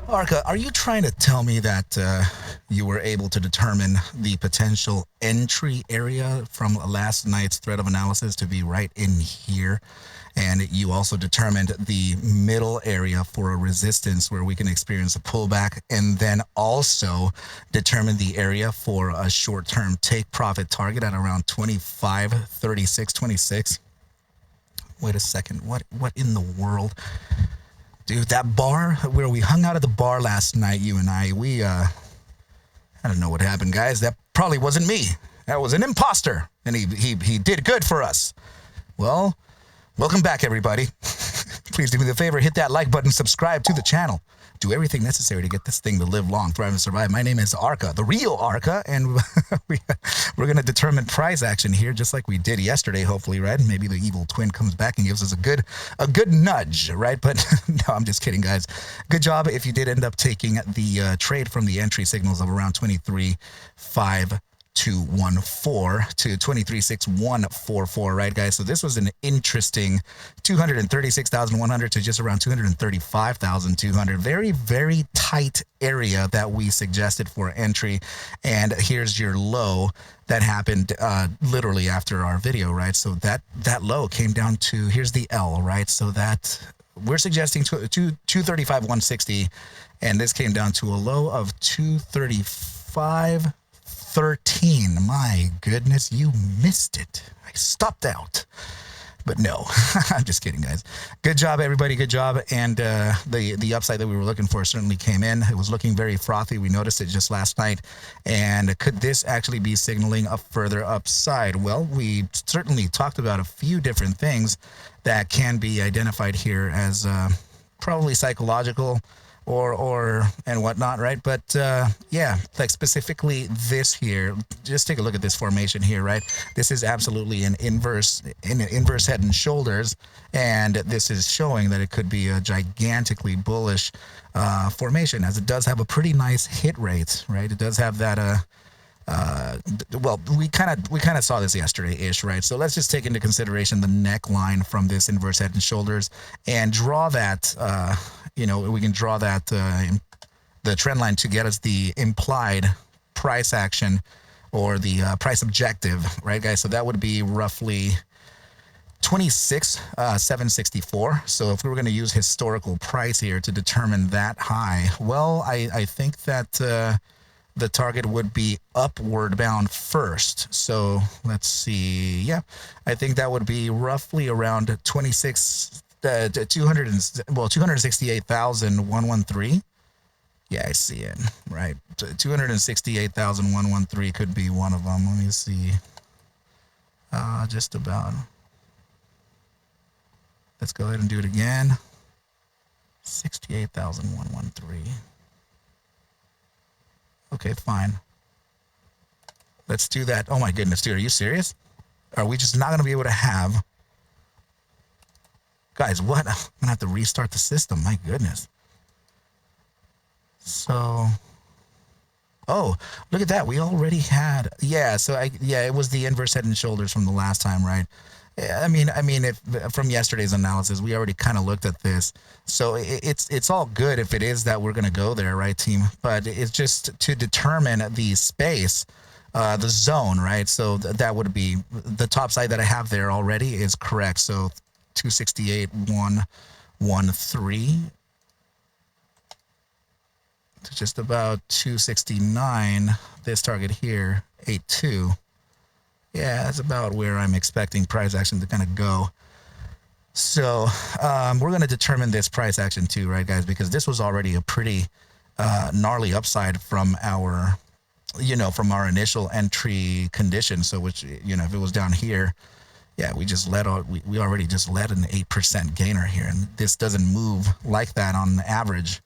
Arca, are you trying to tell me that you were able to determine the potential entry area from last night's thread of analysis to be right in here? And you also determined the middle area for a resistance where we can experience a pullback, and then also determine the area for a short-term take profit target at around 25.36.26. Wait a second. What in the world? Dude, that bar where we hung out at the bar last night, you and I don't know what happened, guys. That probably wasn't me. That was an imposter, and he did good for us. Well, welcome back, everybody. Please do me the favor, hit that like button, subscribe to the channel. Do everything necessary to get this thing to live long, thrive, and survive. My name is Arca, the real Arca, and we're going to determine price action here just like we did yesterday, hopefully, right? Maybe the evil twin comes back and gives us a good nudge, right? But no, I'm just kidding, guys. Good job if you did end up taking the trade from the entry signals of around 23.5214 to 23.6144, right, guys? So this was an interesting 236,100 to just around 235,200. Very, very tight area that we suggested for entry. And here's your low that happened literally after our video, right? So that low came down to, here's the L, right? So that we're suggesting 235,160, and this came down to a low of 235.13. My goodness, you missed it. I stopped out. But no, I'm just kidding, guys. Good job, everybody. Good job. And the upside that we were looking for certainly came in. It was looking very frothy. We noticed it just last night. And could this actually be signaling a further upside? Well, we certainly talked about a few different things that can be identified here as probably psychological or and whatnot, right? But yeah, like specifically this here, just take a look at this formation here, right? This is absolutely an inverse head and shoulders, and this is showing that it could be a gigantically bullish formation, as it does have a pretty nice hit rate, right? It does have that well, we kind of saw this yesterday-ish, right? So let's just take into consideration the neckline from this inverse head and shoulders and draw that, we can draw that, the trend line to get us the implied price action or the price objective, right, guys? So that would be roughly 26,764. So if we were going to use historical price here to determine that high, well, I think that the target would be upward bound first. So let's see. Yeah, I think that would be roughly around 268,113. Yeah, I see it. Right. 268,113 could be one of them. Let me see. Just about. Let's go ahead and do it again. 68,113. Okay, fine. Let's do that. Oh my goodness, dude, are you serious? Are we just not going to be able to have... Guys, what? I'm going to have to restart the system. My goodness. So... Oh, look at that. We already had... Yeah, so it was the inverse head and shoulders from the last time, right? I mean, if from yesterday's analysis, we already kind of looked at this. So it's all good if it is that we're going to go there, right, team? But it's just to determine the space, the zone, right? So that would be the top side that I have there already is correct. So 268,113 to just about 269. This target here, 82. Yeah, that's about where I'm expecting price action to kind of go. So we're going to determine this price action too, right, guys? Because this was already a pretty gnarly upside from our, from our initial entry condition. So which, if it was down here, yeah, we already just led an 8% gainer here. And this doesn't move like that on average.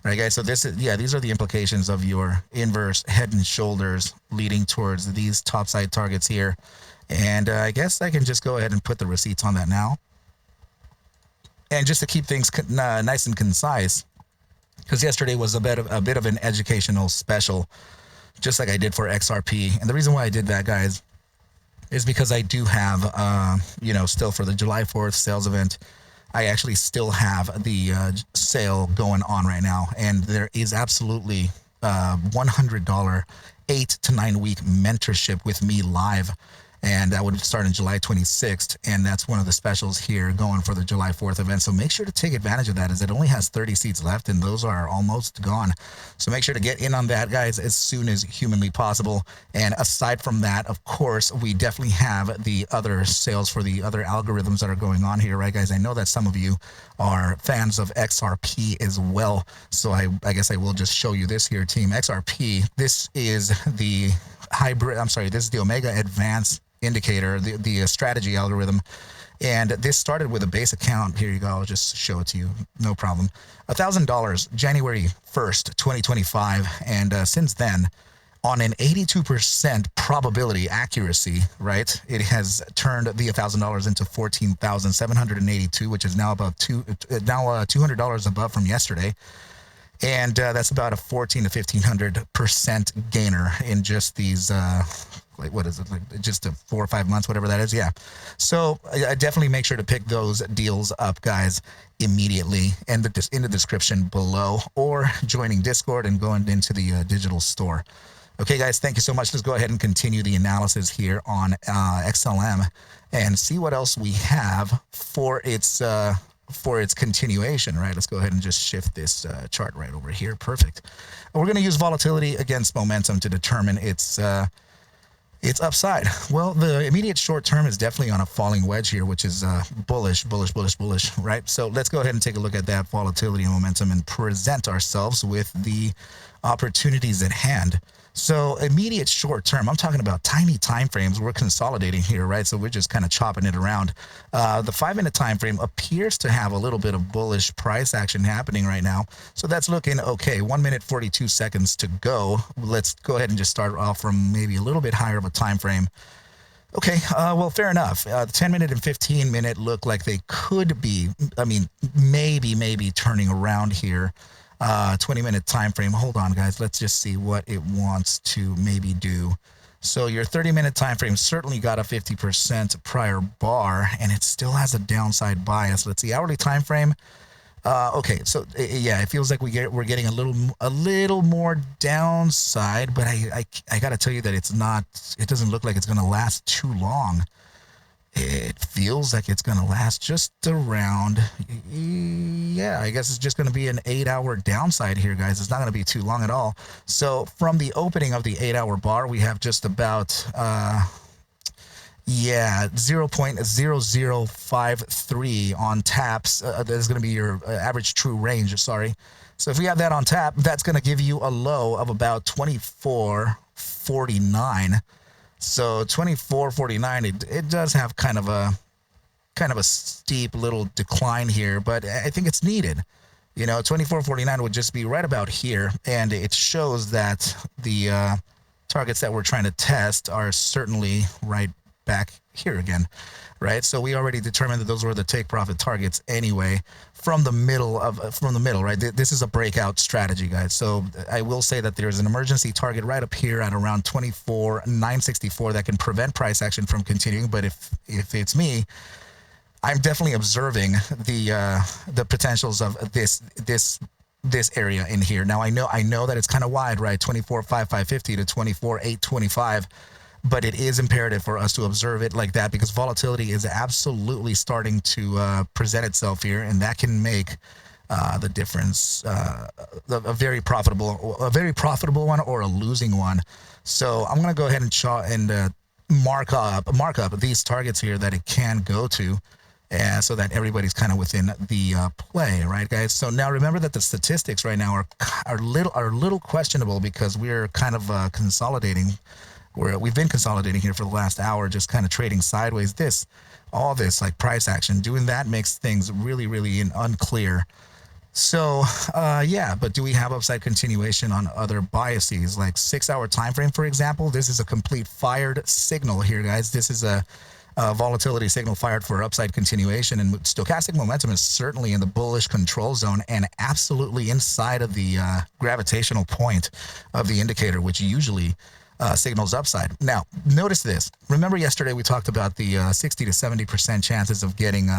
Right, guys, so these are the implications of your inverse head and shoulders leading towards these topside targets here. And I guess I can just go ahead and put the receipts on that now. And just to keep things nice and concise, because yesterday was a bit of an educational special, just like I did for XRP. And the reason why I did that, guys, is because I do have, still for the July 4th sales event, I actually still have the sale going on right now, and there is absolutely $100 8 to 9 week mentorship with me live. And that would start on July 26th. And that's one of the specials here going for the July 4th event. So make sure to take advantage of that, as it only has 30 seats left and those are almost gone. So make sure to get in on that, guys, as soon as humanly possible. And aside from that, of course, we definitely have the other sales for the other algorithms that are going on here, right, guys? I know that some of you are fans of XRP as well. So I guess I will just show you this here, team. XRP, this is the this is the Omega Advanced indicator, the strategy algorithm. And this started with a base account. Here you go. I'll just show it to you. No problem. $1,000 January 1st, 2025. And since then, on an 82% probability accuracy, right, it has turned the $1,000 into $14,782, which is now about $200 above from yesterday. And that's about a 14 to 1500% gainer in just these like, what is it, like just 4 or 5 months, whatever that is. Yeah. So I definitely make sure to pick those deals up, guys, immediately, and in the description below, or joining Discord and going into the digital store. Okay, guys, thank you so much. Let's go ahead and continue the analysis here on XLM and see what else we have for its continuation, right? Let's go ahead and just shift this chart right over here. Perfect. We're going to use volatility against momentum to determine its upside. Well, the immediate short term is definitely on a falling wedge here, which is bullish, right? So let's go ahead and take a look at that volatility and momentum and present ourselves with the opportunities at hand. So immediate short term, I'm talking about tiny time frames. We're consolidating here, right? So we're just kind of chopping it around. The 5-minute time frame appears to have a little bit of bullish price action happening right now. So that's looking okay. 1 minute 42 seconds to go. Let's go ahead and just start off from maybe a little bit higher of a time frame. Okay, well, fair enough. The 10-minute and 15-minute look like they could be, I mean, maybe turning around here. 20-minute time frame. Hold on, guys. Let's just see what it wants to maybe do. So your 30-minute time frame certainly got a 50% prior bar, and it still has a downside bias. Let's see, hourly time frame. Okay, so yeah, it feels like we're getting a little more downside, but I got to tell you that it doesn't look like it's going to last too long. It feels like it's going to last just around, yeah, I guess it's just going to be an 8-hour downside here, guys. It's not going to be too long at all. So from the opening of the 8-hour bar, we have just about, 0.0053 on taps. That's going to be your average true range, sorry. So if we have that on tap, that's going to give you a low of about 24.49. So 24.49, it does have kind of a steep little decline here, but I think it's needed. You know, 24.49 would just be right about here, and it shows that the targets that we're trying to test are certainly right back here again, right? So we already determined that those were the take profit targets anyway from the middle, right? This is a breakout strategy, guys. So I will say that there's an emergency target right up here at around 24,964 that can prevent price action from continuing. But if it's me, I'm definitely observing the potentials of this area in here. Now I know that it's kind of wide, right? 24,550 to 24,825. But it is imperative for us to observe it like that, because volatility is absolutely starting to present itself here, and that can make the difference, a very profitable one or a losing one. So I'm going to go ahead and mark up these targets here that it can go to, so that everybody's kind of within the play, right, guys? So now remember that the statistics right now are a little questionable, because we're kind of consolidating. We've been consolidating here for the last hour, just kind of trading sideways. All this like price action, doing that makes things really, really unclear. So, yeah, but do we have upside continuation on other biases, like 6-hour time frame, for example? This is a complete fired signal here, guys. This is a volatility signal fired for upside continuation, and stochastic momentum is certainly in the bullish control zone and absolutely inside of the gravitational point of the indicator, which usually signals upside. Now, notice this. Remember yesterday we talked about the 60 to 70% chances of getting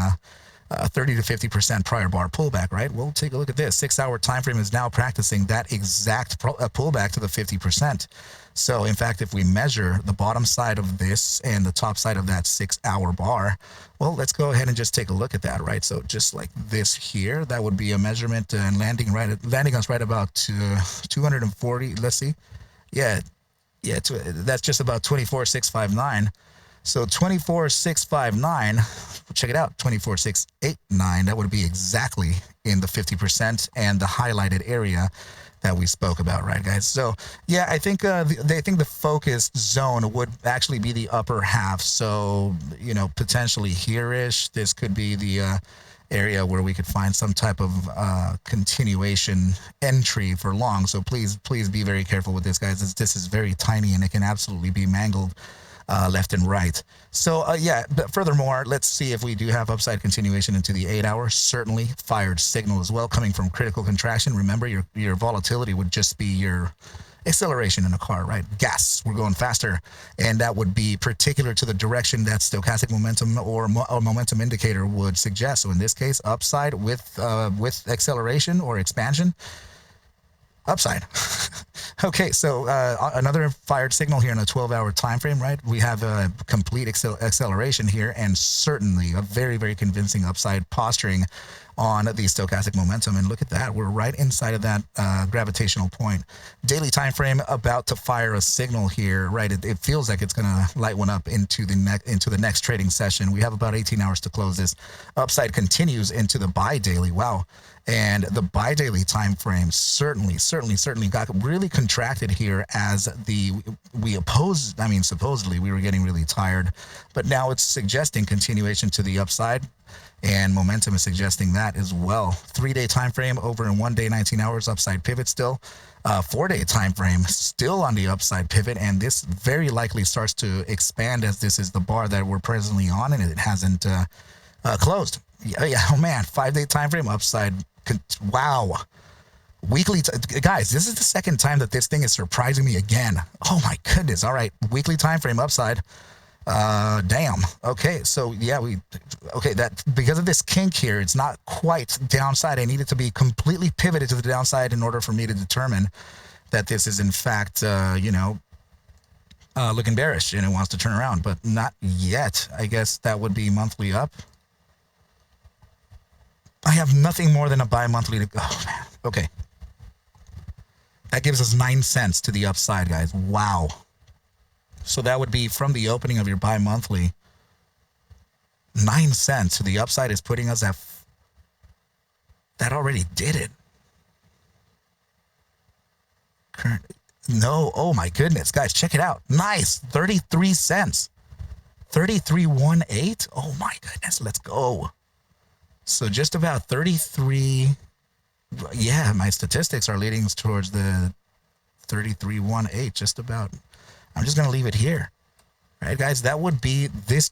30 to 50% prior bar pullback, right? Well, take a look at this. 6-hour time frame is now practicing that exact pullback to the 50%. So in fact, if we measure the bottom side of this and the top side of that 6-hour bar, well, let's go ahead and just take a look at that, right? So just like this here, that would be a measurement and landing us right about 240. Let's see. Yeah, that's just about 24,659. So 24,659, check it out, 24,689, that would be exactly in the 50% and the highlighted area that we spoke about, right, guys? So yeah, I think the focus zone would actually be the upper half. So, you know, potentially here-ish, this could be the area where we could find some type of continuation entry for long. So please be very careful with this, guys. This is very tiny and it can absolutely be mangled left and right. So yeah, but furthermore, let's see if we do have upside continuation into the 8-hour. Certainly fired signal as well, coming from critical contraction. Remember, your volatility would just be your acceleration in a car, right? Gas, we're going faster, and that would be particular to the direction that stochastic momentum or momentum indicator would suggest. So in this case, upside with acceleration or expansion. Upside. Okay, so another fired signal here in a 12-hour time frame, right? We have a complete acceleration here, and certainly a very, very convincing upside posturing on the stochastic momentum. And look at that, we're right inside of that gravitational point. Daily time frame about to fire a signal here, right? It feels like it's going to light one up into the next trading session. We have about 18 hours to close this. Upside continues into the buy daily. Wow. And the buy daily time frame certainly got really contracted here as we opposed. I mean, supposedly we were getting really tired, but now it's suggesting continuation to the upside, and momentum is suggesting that as well. 3-day time frame over in 1 day, 19 hours, upside pivot still. 4-day time frame still on the upside pivot, and this very likely starts to expand as this is the bar that we're presently on, and it hasn't closed. Yeah, oh man, 5-day time frame upside. Wow. Weekly, guys, this is the second time that this thing is surprising me again. Oh my goodness. All right, weekly time frame upside. Damn. Okay, so yeah, that because of this kink here, it's not quite downside. I need it to be completely pivoted to the downside in order for me to determine that this is in fact, looking bearish and it wants to turn around, but not yet. I guess that would be monthly up. I have nothing more than a bi-monthly to... Oh, man. Okay. That gives us 9 cents to the upside, guys. Wow. So that would be from the opening of your bi-monthly. 9 cents to the upside is putting us at... That already did it. No. Oh, my goodness. Guys, check it out. Nice. 33 cents. 33.18. Oh, my goodness. Let's go. So just about 33, yeah, my statistics are leading us towards the 33.18, just about. I'm just going to leave it here. All right, guys, that would be this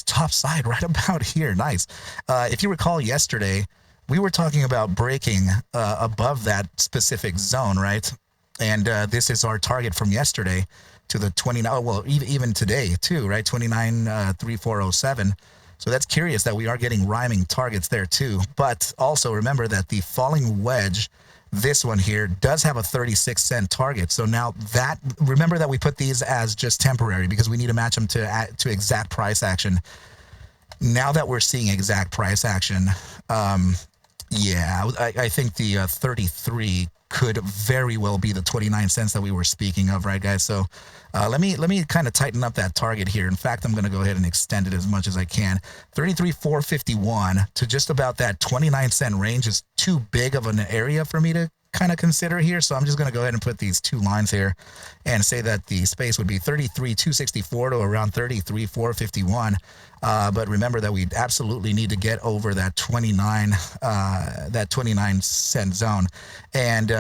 top side right about here. Nice. If you recall yesterday, we were talking about breaking above that specific zone, right? And this is our target from yesterday to the 29, well, even today too, right? 29.3407. So that's curious that we are getting rhyming targets there too. But also remember that the falling wedge, this one here, does have a 36-cent target. So now that, remember that we put these as just temporary because we need to match them to exact price action. Now that we're seeing exact price action, yeah, I think the 33 could very well be the 29 cents that we were speaking of, right, guys? So let me kind of tighten up that target here. In fact, I'm going to go ahead and extend it as much as I can. 33,451 to just about that 29-cent range is too big of an area for me to kind of consider here. So I'm just going to go ahead and put these two lines here and say that the space would be 33,264 to around 33,451. But remember that we absolutely need to get over that 29 cent zone. And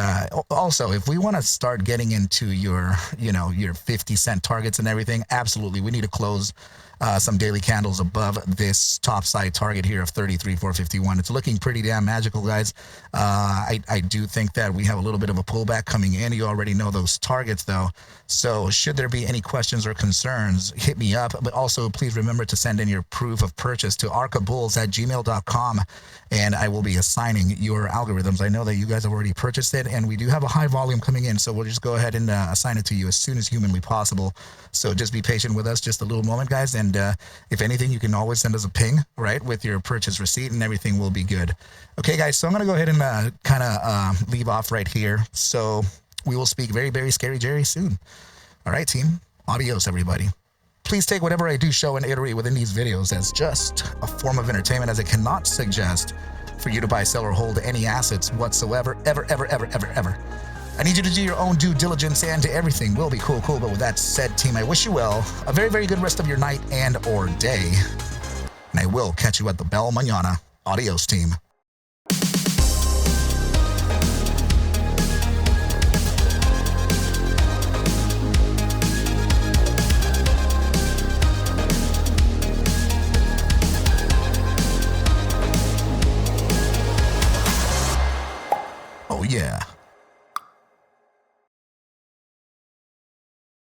also, if we want to start getting into your 50-cent targets and everything, absolutely, we need to close some daily candles above this top side target here of 33,451. It's looking pretty damn magical, guys. I do think that we have a little bit of a pullback coming in. You already know those targets, though. So should there be any questions or concerns, hit me up. But also, please remember to send in your proof of purchase to arcabulls@gmail.com, and I will be assigning your algorithms. I know that you guys have already purchased it, and we do have a high volume coming in, so we'll just go ahead and assign it to you as soon as humanly possible. So just be patient with us just a little moment, guys. And if anything, you can always send us a ping, right, with your purchase receipt, and everything will be good. Okay, guys, so I'm going to go ahead and kind of leave off right here. So we will speak very, very scary Jerry soon. All right, team. Adios, everybody. Please take whatever I do show and iterate within these videos as just a form of entertainment, as it cannot suggest for you to buy, sell, or hold any assets whatsoever, ever, ever, ever, ever, ever. I need you to do your own due diligence, and everything will be cool. But with that said, team, I wish you well, a very, very good rest of your night and or day. And I will catch you at the Bell Mañana. Adios, team. Oh, yeah.